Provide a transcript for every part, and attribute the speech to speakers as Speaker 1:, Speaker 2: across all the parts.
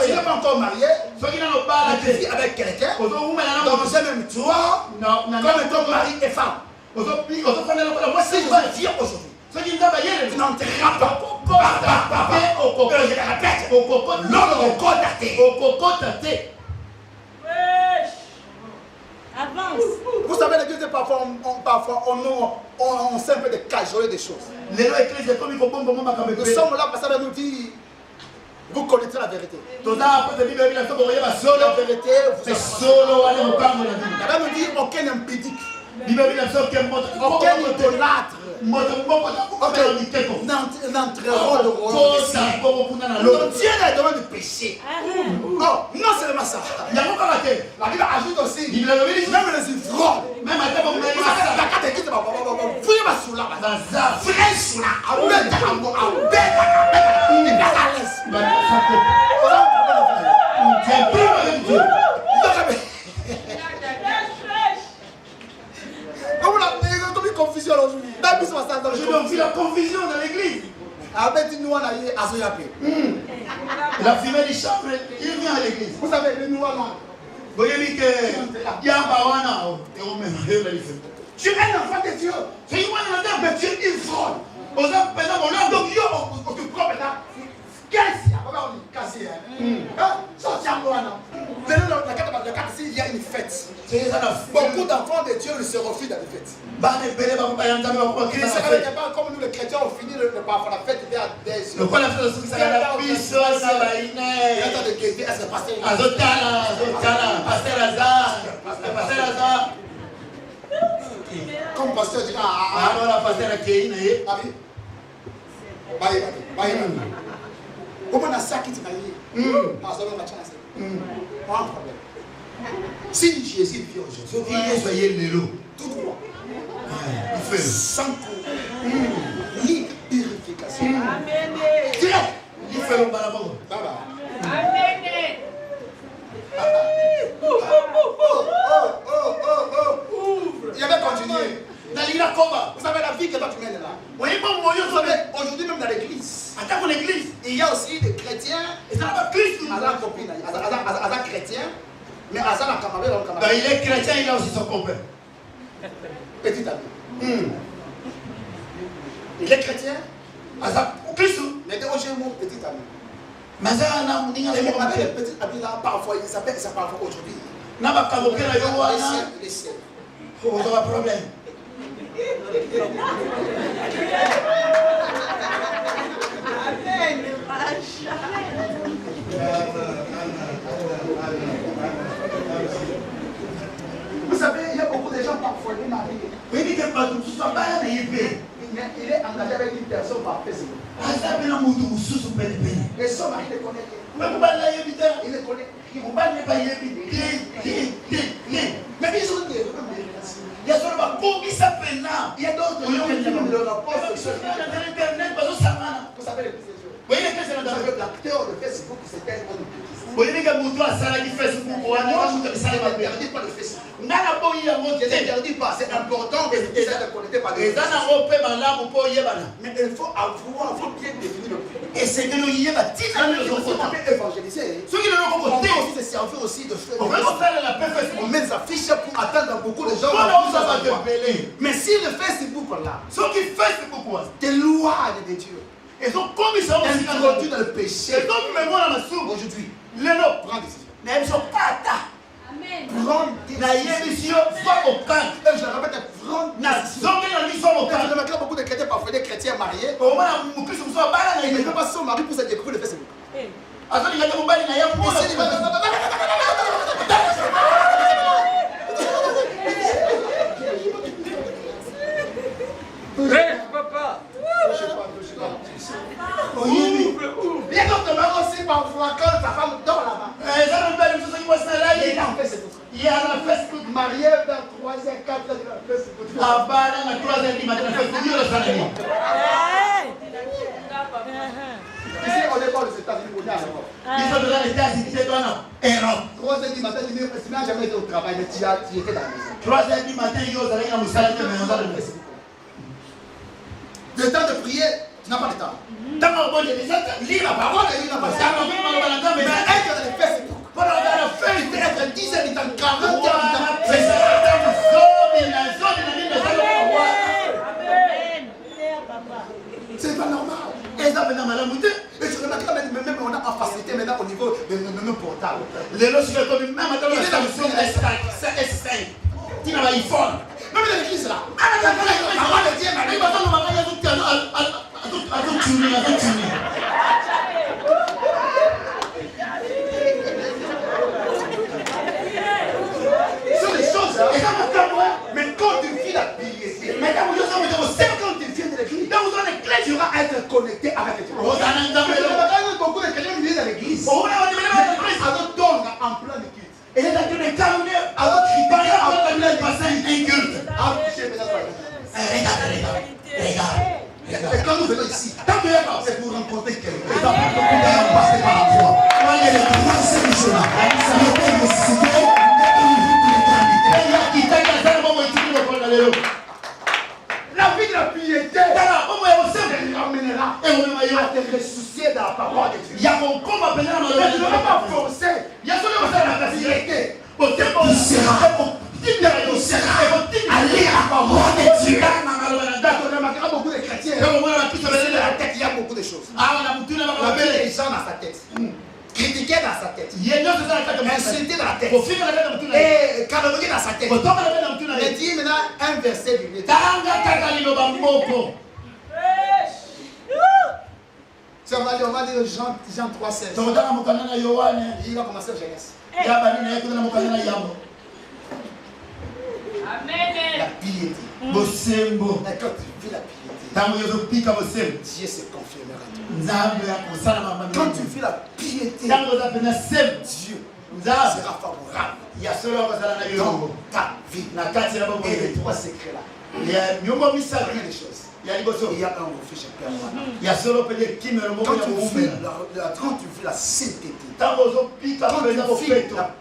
Speaker 1: tu n'es pas encore marié, tu vis avec quelqu'un, dans un même toit, comme étant mari et femme. Si je dois dire aujourd'hui, tu n'entreras pas. Je le répète, l'autre
Speaker 2: avance.
Speaker 1: Vous savez, l'église, parfois, on sait un peu de cajoler des choses. Nous sommes là parce que nous dit, vous connaissez la vérité. La vérité, vous savez. Nous dit, aucun impédique, aucun idolâtre n'entreront le royaume des cieux. Donc Dieu n'a demandé de pécher. Oh, non seulement ça. La Bible ajoute aussi, même les ivrognes, même la carte écrite, vous ma soula, frère soula, confusion aujourd'hui. Je donc la confusion dans l'église. La fumée du chambre, il vient à l'église. Vous savez, le noir là. Vous voyez que tu es un enfant de Dieu. C'est une mais tu es une fraude. Donc, tu prends maintenant. Il y a une fête. Beaucoup d'enfants de Dieu se refusent à la fête. Comme nous les chrétiens, on finit parfois la fête vers 10 heures. Comme pasteur dit, comment on a ça qui t'est si Jésus vient aujourd'hui, tout droit, il fait sans cours, ni purification. Direct, il fait le balabon. Amen. Il avait continué. Vous savez la vie que tu mènes là. Aujourd'hui même dans l'église. Il y a aussi des chrétiens. Chrétien. Mais il est chrétien, il a aussi son copain. Petit ami. Il est chrétien. Mais j'ai mon petit ami. Et mon petit ami là, parfois, il s'appelle ça parfois aujourd'hui. Il est seul. Vous avez un problème. Vous savez, il y a beaucoup de gens parfois qui mariés. Il est engagé avec une personne par Facebook. Et son mari le connaît. Il le connaît. Mais ils ont des relations. Il y a seulement pour qui s'appelle là. Il y a d'autres gens qui ont le rapport sur Internet. Vous savez les choses. Vous voyez que c'est l'acteur de Facebook, c'était un homme. Vous voyez que Moutou a salé Facebook. Moi, je n'interdis pas le Facebook. Je n'interdis pas. C'est important que vous essayiez de connecter par les gens. Mais il faut avoir, il faut bien définir le but. Et c'est de nous y aller. On peut évangéliser. Ceux qui ne l'ont pas compris aussi, c'est servir aussi de faire. On met des affiches pour atteindre beaucoup de gens. Mais si le Facebook là, t'éloigne de Dieu. Et donc, comme ils sont introduits dans le péché, aujourd'hui, prends décision. Amen. Prends décision. Je le répète, prends décision. Je remarque beaucoup de chrétiens, parfois des chrétiens mariés. Ils ne peuvent pas son mari pour se découvrir le Facebook.
Speaker 3: Papa.
Speaker 1: Il y a d'autres mamans aussi parfois quand ta femme dort là-bas. Il y a la Facebook mariée vers 3e, 4e de la Facebook. Ici, on n'est pas aux États-Unis, on est à l'Europe. Ils sont dans les États-Unis, Europe. 3h du matin, tu n'as jamais été au travail, mais tu étais dans la maison. 3h du matin, ils ont allé dans le salon de Facebook. Le temps de prier, tu n'as pas le temps. Lire la parole, mais
Speaker 2: maintenant en facilité maintenant au niveau de nos portables.
Speaker 1: Les lois sont comme même dans la solution S5. Tu n'as pas iPhone.
Speaker 2: Même dans l'église là.
Speaker 1: Maman de Dieu, maman de Dieu,
Speaker 2: mais quand tu vis la piété, quand tu viens de l'église, tu vas être connecté avec Dieu. Beaucoup de chrétiens viennent dans l'église. Alors donc en plein de culte. Alors critiquer en plein de culte. Regarde. Et quand nous venons ici, c'est pour rencontrer quelqu'un. C'est pour passer par la voie. La vie de la piété amènera à te ressusciter dans la parole de Dieu. Mais tu ne vas pas forcer. Il y a seulement la piété. Tu seras aller à la parole de Dieu. On remarquera beaucoup de chrétiens. La tête, il y a beaucoup de choses. La vie des gens dans sa tête. Critiquer dans sa tête. Insulter dans la tête. Et calomnier dans sa tête. Mais dis maintenant un verset biblique. On va dire Jean 3,16. Il va commencer au Genèse. La piété. Et quand tu vis la piété, Dieu se confirmera. Quand tu vis la piété, Dieu sera favorable dans ta vie. Et les trois secrets-là. Il y a des choses. Il y a un refuge permanent. Quand tu vis la sainteté, quand tu vis la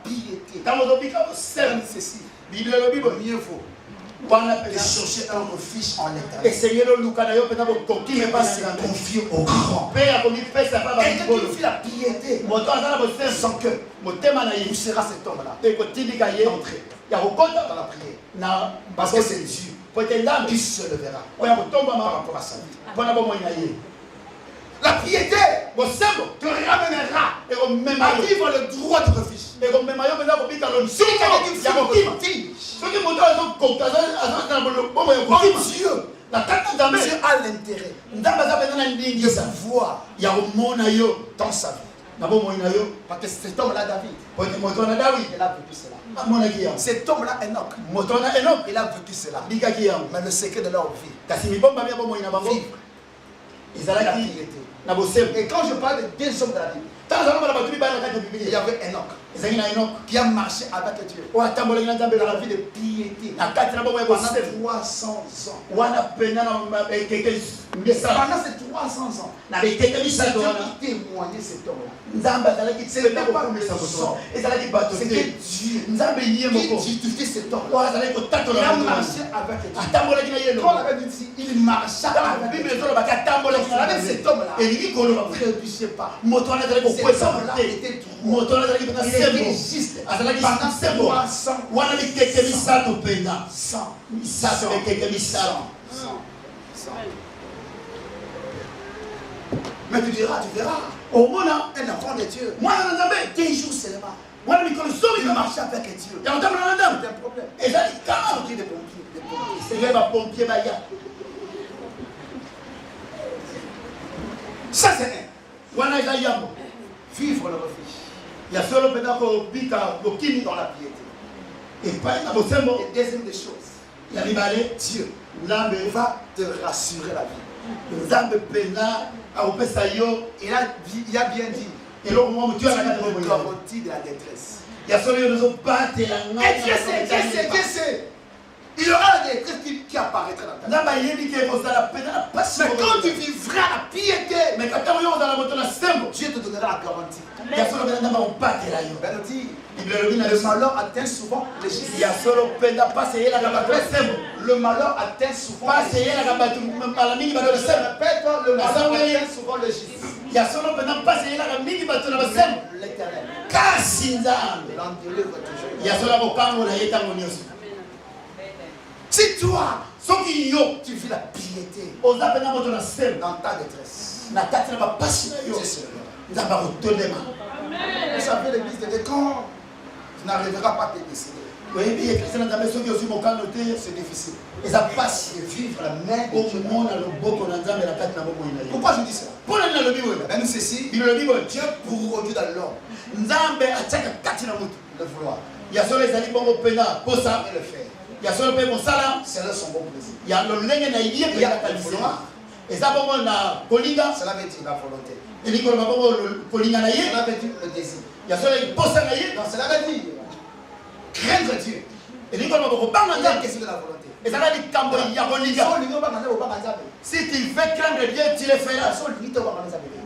Speaker 2: piété, ceci, mieux vaut de chercher un refuge en l'éternel. Et pas se confier au grand. Quelqu'un qui vit la piété, sans que où sera cet homme-là d'entrer dans la prière. Parce que c'est Dieu qui se levera par rapport à sa vie. La piété te ramènera à vivre le droit de refuge. Si quelqu'un qui vit le refuge, Dieu a l'intérêt de pouvoir dans sa vie. Parce que cet homme-là, David, il a vécu cela. Cet homme-là, Enoch, il a vécu cela. Mais le secret de leur vie, vivre la piété. Et quand je parle de deux hommes de la Bible, il y avait Enoch qui a marché avec Dieu dans la vie de piété pendant 300 ans. Pendant ces 300 ans, Dieu témoignait cet homme-là. C'était pas le sang, c'était Dieu qui justifiait cet homme-là. Il a marché avec Dieu. Quand la Bible dit il marcha avec Dieu, cet homme-là ne trébuchait pas. Cet homme-là était droit. Il était juste pendant 300 ans. Mais tu verras, un enfant de Dieu, des jours seulement, il marche avec Dieu. C'est un problème. Et là, il y a des pompiers. Ça, c'est un. Vivre le refuge. Il y a seulement dans la piété. Et deuxième des choses, Dieu va te rassurer la vie. Il a bien dit, tu es le garantie de la détresse. Et Dieu sait. Il y aura des détresse qui apparaîtra dans ta vie. Mais quand tu vivras la piété, Dieu te donnera la garantie. Le malheur atteint souvent le juste. Le malheur atteint souvent le juste. Le malheur atteint souvent le juste. L'éternel l'en délivre toujours. Si toi, tu vis la piété dans ta détresse, Dieu se lèvera.
Speaker 1: Vous savez, l'église de Dieu, quand tu n'arriveras pas à te décider, c'est difficile. Et ça passe de vivre la main de Dieu. Pourquoi je dis ça? Même ceci, Dieu pour Dieu dans l'homme. Le vouloir. Et le faire. C'est là son bon plaisir. Il y a le vouloir. Cela veut dire la volonté. Cela veut dire le désir. Donc cela veut dire craindre Dieu. Il y a une question de la volonté. Si tu veux craindre Dieu, tu le feras.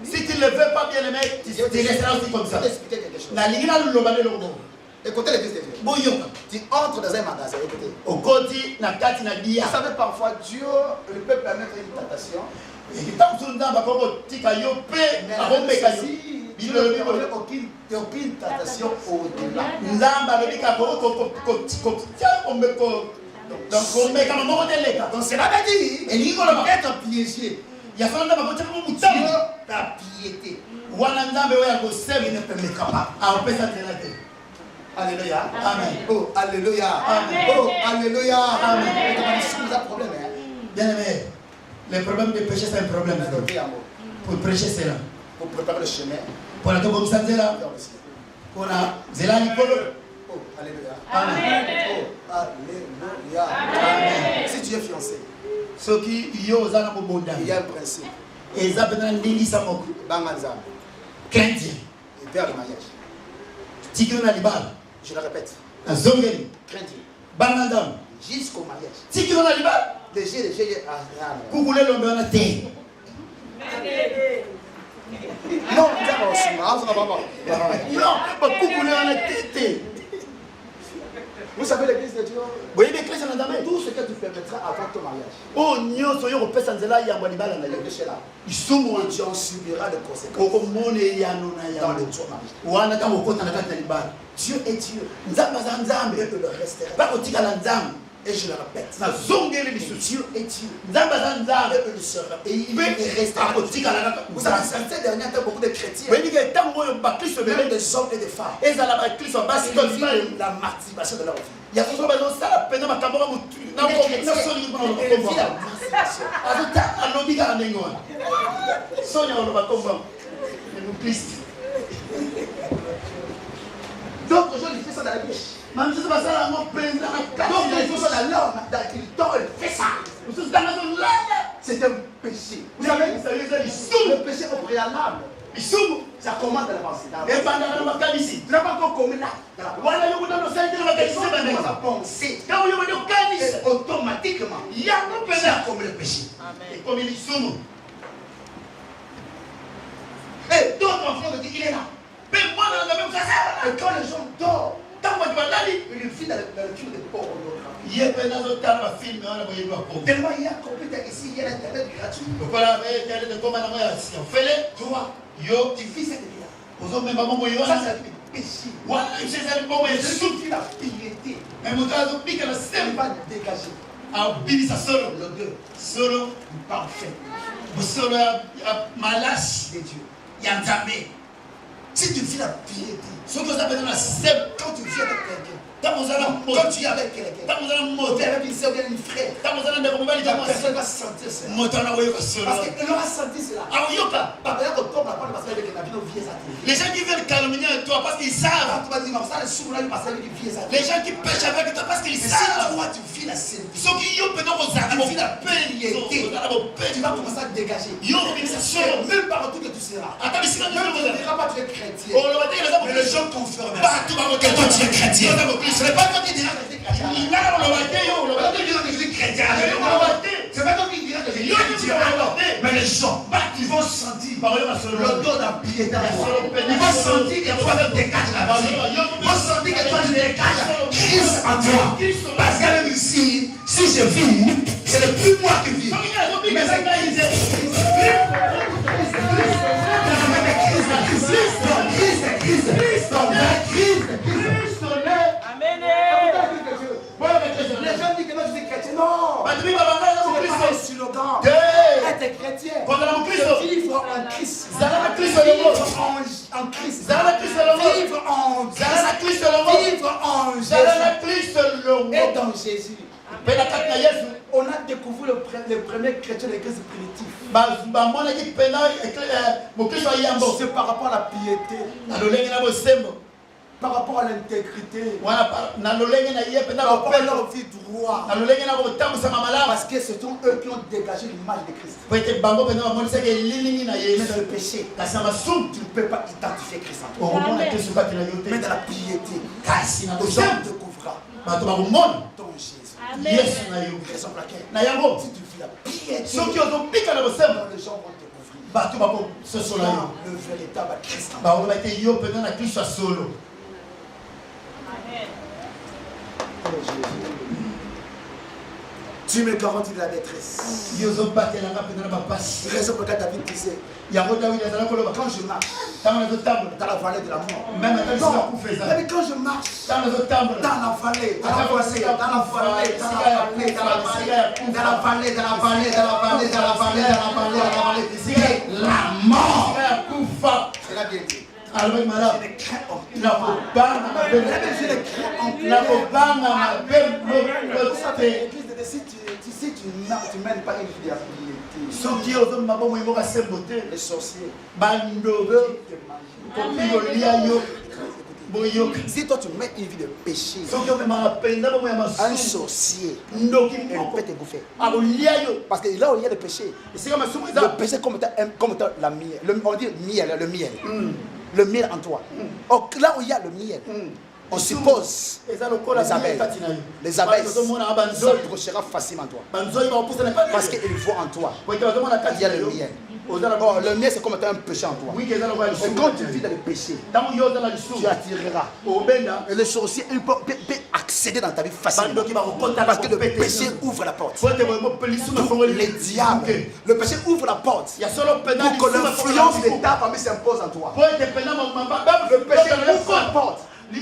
Speaker 1: Si tu ne le veux pas bien aimer, tu resteras aussi comme ça. Écoutez l'église de Dieu. Tu entres dans un magasin. Écoutez. Vous savez, parfois, Dieu peut permettre une tentation. Mais il ne permet aucune tentation au-delà. Donc cela veut dire être piégé. Dieu, ta piété. Il ne permettra pas. Alléluia. Amen. Oh, alléluia. Amen. Oh, alléluia. Amen. Vous avez un problème. Bien aimé, le problème de péché, c'est un problème. Pour prêcher, c'est là. Pour préparer le chemin. Pour la tombe, c'est là. Pour la zéla Nicolo. Oh, alléluia. Amen. Oh, alléluia. Amen. Si tu es fiancé, il y a un principe. Et ça peut être un délit, ça m'a dit. Crainte. Et vers le mariage. Je le répète. Crainte. Jusqu'au mariage. Les non, vous savez l'église de Dieu. Tout ce que tu permettras avant ton mariage. Tu en subiras les conséquences. Dans le mariage. Dieu est Dieu. Et le restera. Et je le répète. Dieu est Dieu. Et il restera. Vous savez, ces derniers temps, beaucoup de chrétiens, même des hommes et des femmes, ils vivent la masturbation de leur vie. Il y a toujours besoin de ça. Il d'autres gens, ils font ça dans la bouche. Donc, il faut ça dans l'homme. Il dort, il fait ça. C'est un péché. Vous savez, le péché au préalable, ça commande dans la pensée. Tu n'as pas encore commis là. Tu commences à penser. Et automatiquement, tu as commis le péché. Et d'autres enfants disent, il est là. Et quand les gens dorment, il vit dans le film de pornographie. Tellement il y a un computer ici, il y a l'internet gratuit. Toi, tu vis cette vie-là. Ça, c'est le péché. C'est la piété. Elle va dégager. L'odeur. Parfait. De Dieu. Si tu vis la piété, quand tu vis avec quelqu'un, quand tu es avec quelqu'un, tu es avec une soeur ou une frère, la personne va sentir cela. Parce qu'elle aura senti cela. Les gens qui veulent calomnier avec toi parce qu'ils savent. Les gens qui pêchent avec toi parce qu'ils savent. Si toi tu vis la sainteté, tu vis la piété, tu vas commencer à te dégager. Même partout que tu seras. Même tu ne diras pas que tu es chrétien. Mais les gens confirmeront que toi tu es chrétien. Ce n'est pas toi qui diras que tu es chrétien. C'est pas toi qui diras que je suis chrétien. C'est pas toi qui diras que je suis chrétien. Mais les gens qui vont sentir l'odeur de la piété. Ils vont sentir que toi tu dégages la vie. Ils vont sentir que toi tu dégages Christ en toi. Parce qu'elle dit ici, si je vis, ce n'est plus moi qui vis. Mais c'est Christ. Les gens disent que moi je suis chrétien. Non. C'est pas un slogan. Être chrétien. Vivre en Christ. Vivre en
Speaker 3: en Christ. Vivre en Jésus. Et dans Jésus. On a découvert le premier chrétien de l'église primitive. C'est par rapport à la piété. Par rapport à l'intégrité, par rapport à leur vie droit, parce que ce sont eux qui ont dégagé l'image de Christ. Mais le péché, tu ne peux pas identifier Christ en toi. Mais dans la piété, les gens découvrira ton Jésus. Raison pour laquelle, si tu vis la piété, les gens vont découvrir le véritable Christ en toi. Tu me garantis de la détresse. Raison pour laquelle David disait, quand je marche dans la vallée de la mort, mais quand je marche dans la vallée, la mort, c'est la vérité. Alors, je ne crains pas. Si tu ne mènes pas une vie d'impiété, les sorciers veulent te manger. Si toi tu mets une vie de péché, un sorcier, il peut te bouffer. Parce que là où il y a le péché, le péché comme étant la miel. On dit miel, le miel. Le miel en toi. Or, là où il y a le miel, on suppose les abeilles s'approchera facilement en toi. Parce qu'ils voient en toi. Il y a le miel. Or, le miel c'est comme un péché en toi. Et quand tu vis dans le péché, tu attireras. Et le sorcier peut accéder dans ta vie facilement. Parce que le péché ouvre la porte. Les diables, le péché ouvre la porte pour que l'influence de ta famille s'impose en toi. Le péché ouvre la porte. Les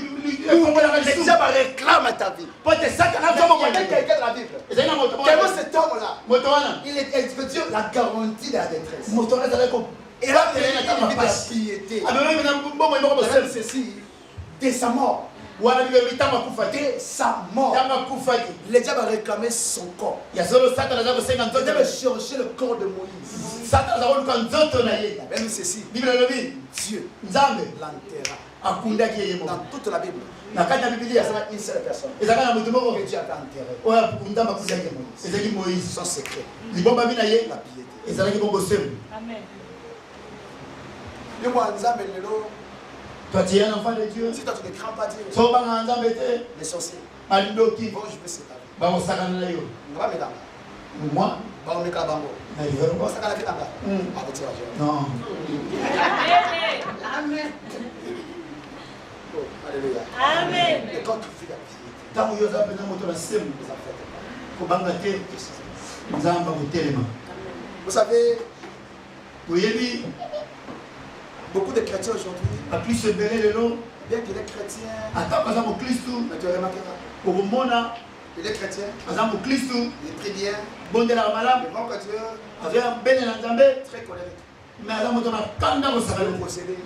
Speaker 3: diables réclament ta vie. Quelqu'un de la Bible. Tellement cet homme-là, Dieu la garantie de la détresse. Et là, il a une vie de piété. Même ceci, dès sa mort. Dès sa mort, les diables a réclamé son corps. Ils avaient cherché le corps de Moïse. Même ceci, Dieu l'enterra. Dans toute la Bible, il y a une seule personne que Dieu a enterré. Son secret, la piété. Amen.
Speaker 2: Toi, tu es un enfant de Dieu.
Speaker 3: Si toi tu ne crains pas Dieu, les sorciers vont jouer cette vie.
Speaker 2: Moi, non.
Speaker 3: Amen. Alléluia. Amen. Et quand tu vis la piété, vous savez, beaucoup de chrétiens aujourd'hui, bien qu'il est chrétien, mais tu remarqueras, il est chrétien, il est très bien, mais quand Dieu est très colérique, il veut posséder.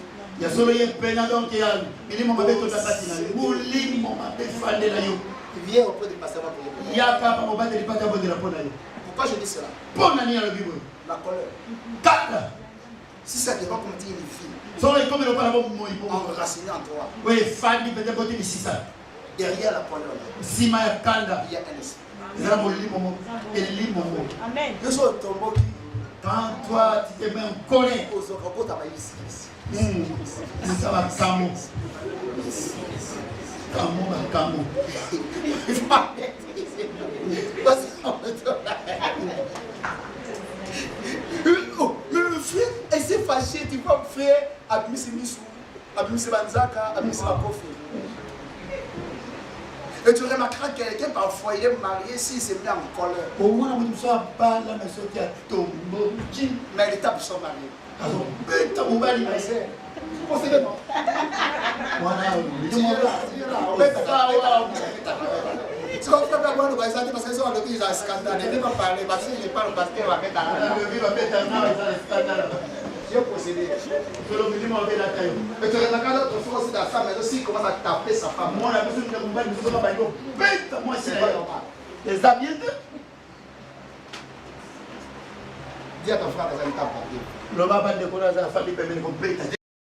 Speaker 2: Ya solo ye pena donc ya milimo mabeto tatati na mulimo mabefande na yo.
Speaker 3: Il vient auprès du pasteur pour lui.
Speaker 2: Ya papa mo bateli pata bonde la pona yo.
Speaker 3: Pourquoi je dis cela?
Speaker 2: Pona ni la Bible.
Speaker 3: La colère.
Speaker 2: Kaka.
Speaker 3: Si ça devant comme dire une fille.
Speaker 2: Solo comme le pala bon moi ipo.
Speaker 3: Enraciné en toi.
Speaker 2: Oui, fandi peut-être côté de sisa.
Speaker 3: Derrière la colère.
Speaker 2: Sima ya kanda.
Speaker 3: Il y a un esprit.
Speaker 2: Zara molimo mo elimo mo.
Speaker 3: Amen. Je suis tombeau qui
Speaker 2: quand toi tu te mets en colère. Ça va camo. Camo.
Speaker 3: Mais le frère, elle s'est fâchée, tu vois, frère, Abimisi Missou, Abimisi Banzaka, Abimisi Makofi. Et tu remarqueras que quelqu'un parfois il est marié s'il s'est mis en colère.
Speaker 2: Au moins, on ne soit pas là, mais ce qui a tombé.
Speaker 3: Mais les tables sont mariés.
Speaker 2: Alors, putain, on va aller.
Speaker 3: Possédément.
Speaker 2: Voilà,
Speaker 3: tu comprends pas moi le bazar parce que ça on le dit j'ai scandale, il ne va pas parler parce qu'il parle parce qu'il va mettre dans la vie va mettre dans le scandale. Tu es possédé. Et tu regardes ton frère aussi dans sa maison, s'il commence à taper sa femme. C'est pas normal.
Speaker 2: Les habités.
Speaker 3: Dis à ton frère, les amis, tape.
Speaker 2: Le baba de la famille peut me